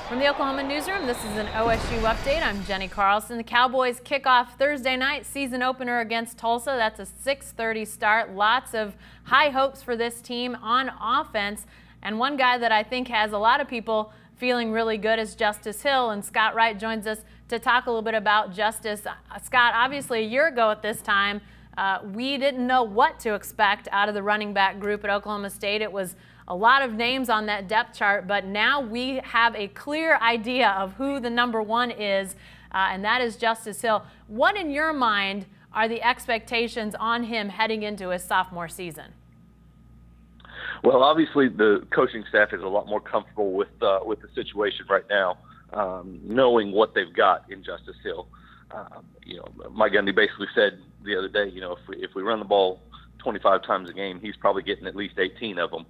From the Oklahoman newsroom, this is an OSU update. I'm Jenny Carlson. The Cowboys kick off Thursday night season opener against Tulsa. That's a 6:30 start. Lots of high hopes for this team on offense. And one guy that I think has a lot of people feeling really good is Justice Hill. And Scott Wright joins us to talk a little bit about Justice. Scott, obviously a year ago at this time, we didn't know what to expect out of the running back group at Oklahoma State. It was a lot of names on that depth chart, but now we have a clear idea of who the number one is, and that is Justice Hill. What, in your mind, are the expectations on him heading into his sophomore season? Well, obviously the coaching staff is a lot more comfortable with the situation right now, knowing what they've got in Justice Hill. Mike Gundy basically said the other day, if we run the ball 25 times a game, he's probably getting at least 18 of them,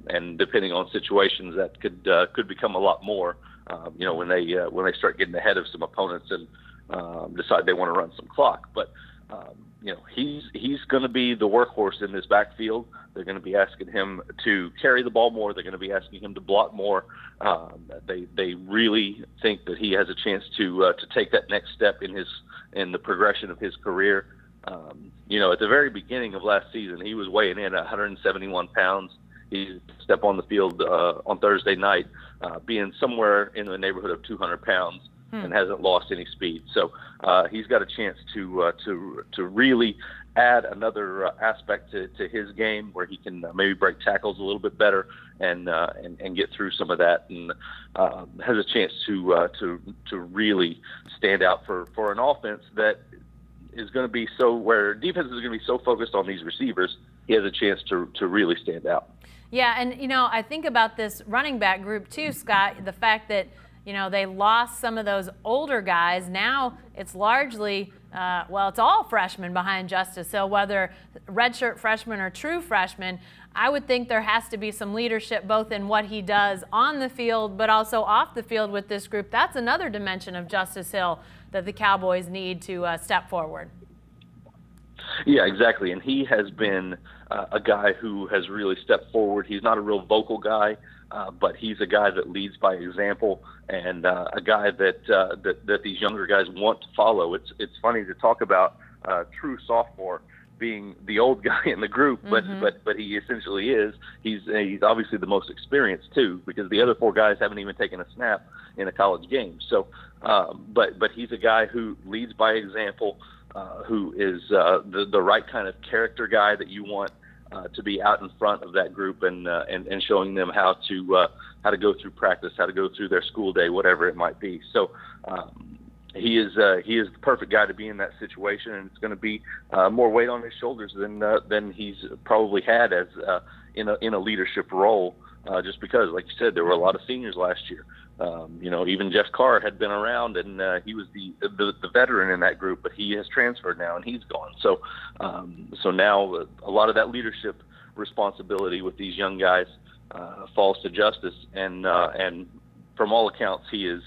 and depending on situations, that could become a lot more. When they start getting ahead of some opponents and decide they want to run some clock. But he's going to be the workhorse in this backfield. They're going to be asking him to carry the ball more. They're going to be asking him to block more. They really think that he has a chance to take that next step in the progression of his career. At the very beginning of last season, he was weighing in at 171 pounds. He stepped on the field on Thursday night, being somewhere in the neighborhood of 200 pounds, and hasn't lost any speed. So he's got a chance to really add another aspect to his game, where he can maybe break tackles a little bit better and get through some of that, and has a chance to really stand out for an offense that is going to be where defense is going to be so focused on these receivers. He has a chance to really stand out. Yeah, and I think about this running back group too, Scott, the fact that they lost some of those older guys. Now it's largely, it's all freshmen behind Justice Hill, whether redshirt freshmen or true freshmen. I would think there has to be some leadership both in what he does on the field but also off the field with this group. That's another dimension of Justice Hill that the Cowboys need to step forward. Yeah, exactly. And he has been a guy who has really stepped forward. He's not a real vocal guy, but he's a guy that leads by example, and a guy that these younger guys want to follow. It's funny to talk about true sophomore being the old guy in the group, but he essentially is. He's obviously the most experienced too, because the other four guys haven't even taken a snap in a college game. So, but he's a guy who leads by example, who is the right kind of character guy that you want to be out in front of that group and showing them how to go through practice, how to go through their school day, whatever it might be. So. He is the perfect guy to be in that situation, and it's going to be more weight on his shoulders than he's probably had as in a leadership role. Just because, like you said, there were a lot of seniors last year. Even Jeff Carr had been around, and he was the veteran in that group, but he has transferred now and he's gone. So now a lot of that leadership responsibility with these young guys falls to Justice, and from all accounts, he is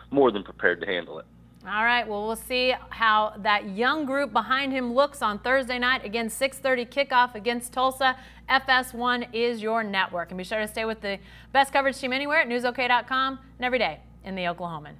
more than prepared to handle it. All right, well, we'll see how that young group behind him looks on Thursday night. Again, 6:30 kickoff against Tulsa. FS1 is your network. And be sure to stay with the best coverage team anywhere at newsok.com and every day in the Oklahoman.